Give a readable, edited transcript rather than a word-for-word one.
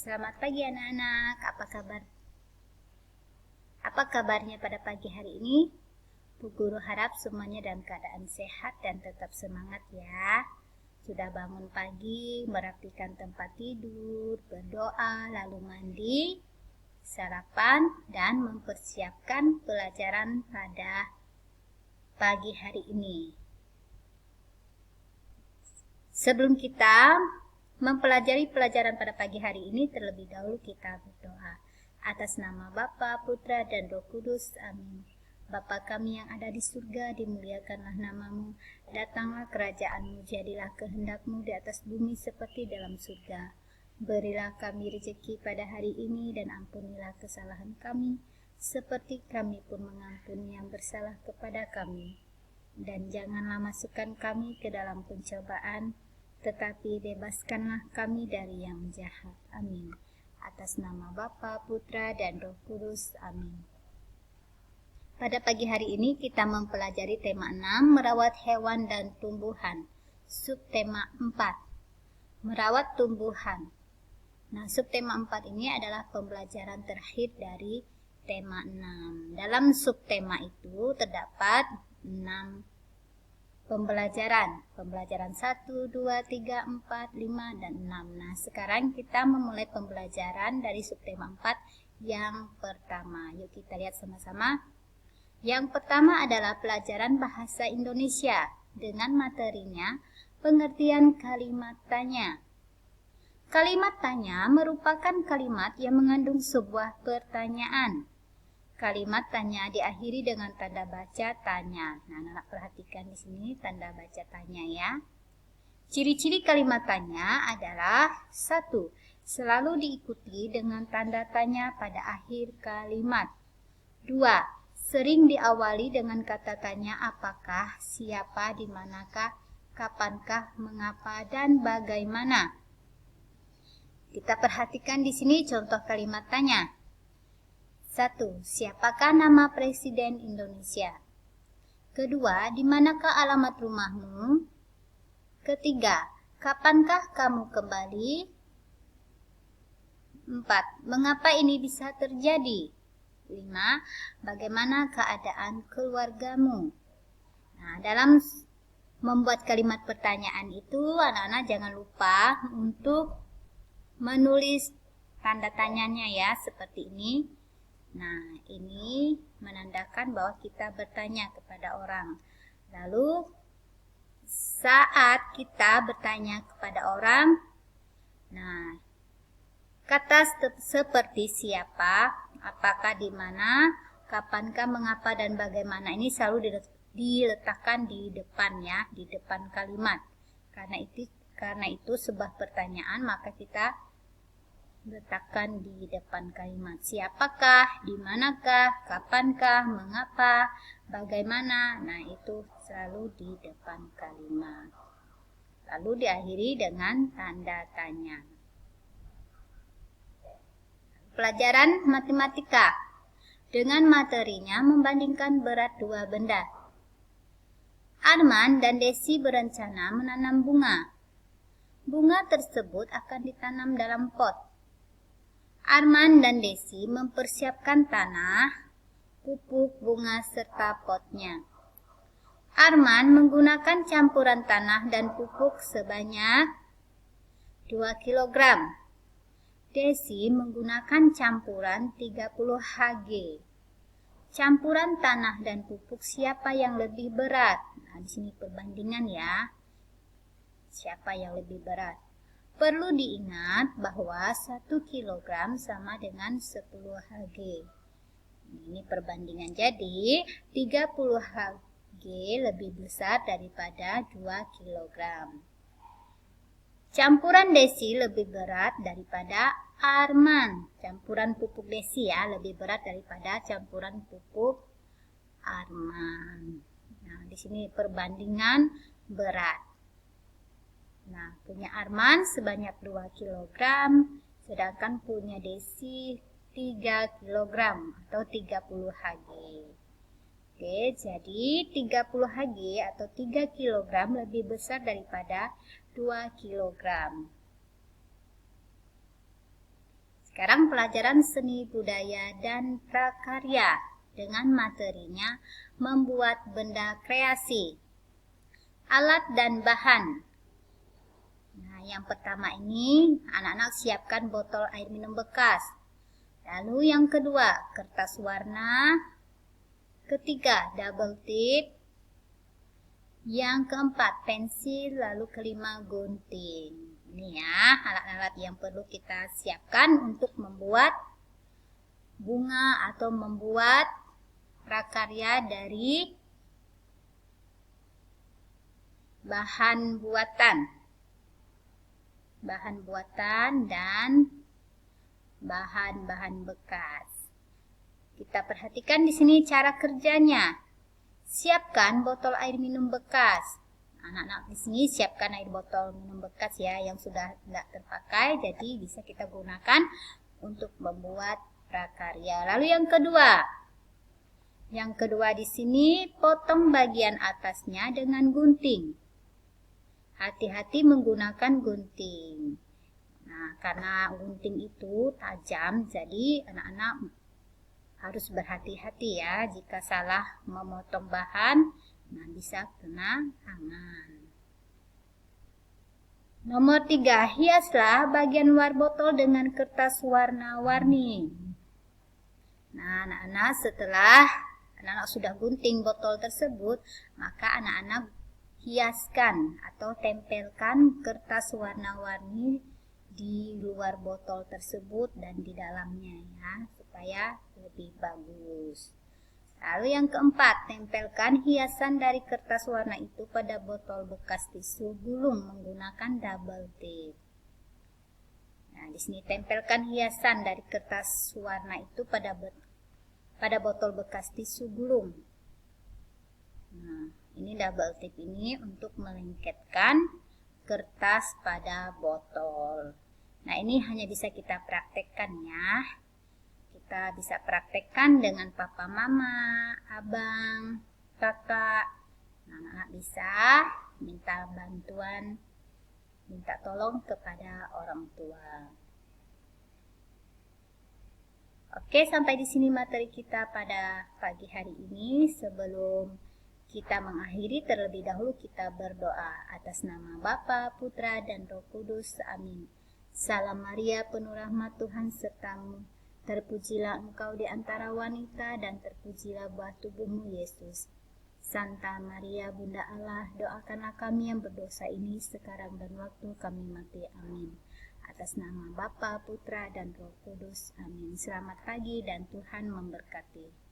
Selamat pagi anak-anak, apa kabar? Apa kabarnya pada pagi hari ini? Bu Guru harap semuanya dalam keadaan sehat dan tetap semangat ya. Sudah bangun pagi, merapikan tempat tidur, berdoa, lalu mandi, sarapan, dan mempersiapkan pelajaran pada pagi hari ini. Sebelum kita mempelajari pelajaran pada pagi hari ini, terlebih dahulu kita berdoa. Atas nama Bapa, Putra, dan Roh Kudus, amin. Bapa kami yang ada di surga, dimuliakanlah namamu. Datanglah kerajaanmu, jadilah kehendakmu di atas bumi seperti dalam surga. Berilah kami rezeki pada hari ini, dan ampunilah kesalahan kami, seperti kami pun mengampuni yang bersalah kepada kami. Dan janganlah masukkan kami ke dalam pencobaan, tetapi bebaskanlah kami dari yang jahat. Amin. Atas nama Bapa, Putra, dan Roh Kudus. Amin. Pada pagi hari ini kita mempelajari tema 6, merawat hewan dan tumbuhan. Subtema 4, merawat tumbuhan. Nah, subtema 4 ini adalah pembelajaran terakhir dari tema 6. Dalam subtema itu terdapat 6 pembelajaran 1, 2, 3, 4, 5, dan 6. Nah, sekarang kita memulai pembelajaran dari subtema 4 yang pertama. Yuk kita lihat sama-sama. Yang pertama adalah pelajaran bahasa Indonesia dengan materinya pengertian kalimat tanya. Kalimat tanya merupakan kalimat yang mengandung sebuah pertanyaan. Kalimat tanya diakhiri dengan tanda baca tanya. Nah, anak perhatikan di sini tanda baca tanya ya. Ciri-ciri kalimat tanya adalah 1. Selalu diikuti dengan tanda tanya pada akhir kalimat. 2. Sering diawali dengan kata tanya apakah, siapa, di manakah, kapankah, mengapa, dan bagaimana. Kita perhatikan di sini contoh kalimat tanya. 1. Siapakah nama Presiden Indonesia? Kedua, di manakah alamat rumahmu? Ketiga, kapankah kamu kembali? 4. Mengapa ini bisa terjadi? 5. Bagaimana keadaan keluargamu? Nah, dalam membuat kalimat pertanyaan itu, anak-anak jangan lupa untuk menulis tanda tanyanya ya, seperti ini. Nah, ini menandakan bahwa kita bertanya kepada orang. Lalu, saat kita bertanya kepada orang, nah, kata seperti siapa, apakah, di mana, kapankah, mengapa, dan bagaimana ini selalu diletakkan di depan ya, di depan kalimat. Karena itu sebuah pertanyaan, maka kita letakkan di depan kalimat. Siapakah, di manakah, kapankah, mengapa, bagaimana. Nah, itu selalu di depan kalimat. Lalu diakhiri dengan tanda tanya. Pelajaran matematika dengan materinya membandingkan berat dua benda. Arman dan Desi berencana menanam bunga. Bunga tersebut akan ditanam dalam pot. Arman dan Desi mempersiapkan tanah, pupuk, bunga, serta potnya. Arman menggunakan campuran tanah dan pupuk sebanyak 2 kg. Desi menggunakan campuran 30 Hg. Campuran tanah dan pupuk siapa yang lebih berat? Nah, di sini perbandingan ya. Siapa yang lebih berat? Perlu diingat bahwa 1 kg sama dengan 10 Hg. Ini perbandingan. Jadi, 30 Hg lebih besar daripada 2 kg. Campuran Desi lebih berat daripada Arman. Campuran pupuk Desi ya, lebih berat daripada campuran pupuk Arman. Nah, di sini perbandingan berat. Nah, punya Arman sebanyak 2 kg, sedangkan punya Desi 3 kg atau 30 Hg. Oke, jadi 30 Hg atau 3 kg lebih besar daripada 2 kg. Sekarang pelajaran seni budaya dan prakarya dengan materinya membuat benda kreasi, alat dan bahan. Nah, yang pertama ini anak-anak siapkan botol air minum bekas. Lalu yang kedua, kertas warna. Ketiga, double tip. Yang keempat, pensil. Lalu kelima, gunting. Ini ya, alat-alat yang perlu kita siapkan untuk membuat bunga atau membuat prakarya dari bahan buatan dan bahan-bahan bekas. Kita perhatikan di sini cara kerjanya. Siapkan botol air minum bekas. Anak-anak di sini siapkan air botol minum bekas ya yang sudah tidak terpakai, jadi bisa kita gunakan untuk membuat prakarya. Lalu yang kedua di sini potong bagian atasnya dengan gunting. Hati-hati menggunakan gunting. Nah, karena gunting itu tajam, jadi anak-anak harus berhati-hati ya jika salah memotong bahan. Nah, bisa kena tangan. Nomor 3, hiaslah bagian luar botol dengan kertas warna-warni. Nah, anak-anak setelah anak-anak sudah gunting botol tersebut, maka anak-anak hiaskan atau tempelkan kertas warna-warni di luar botol tersebut dan di dalamnya ya, supaya lebih bagus. Lalu yang keempat, tempelkan hiasan dari kertas warna itu pada botol bekas tisu gulung menggunakan double tip. Nah, di sini tempelkan hiasan dari kertas warna itu pada botol bekas tisu gulung. Nah, ini double tip ini untuk melengketkan kertas pada botol. Nah, ini hanya bisa kita praktekkan ya. Kita bisa praktekkan dengan papa mama, abang, kakak. Nah, anak-anak bisa minta tolong kepada orang tua. Oke, sampai di sini materi kita pada pagi hari ini. Sebelum kita mengakhiri, terlebih dahulu kita berdoa atas nama Bapa, Putra, dan Roh Kudus. Amin. Salam Maria, penuh rahmat Tuhan sertamu. Terpujilah engkau di antara wanita dan terpujilah buah tubuhmu Yesus. Santa Maria Bunda Allah, doakanlah kami yang berdosa ini sekarang dan waktu kami mati. Amin. Atas nama Bapa, Putra, dan Roh Kudus. Amin. Selamat pagi dan Tuhan memberkati.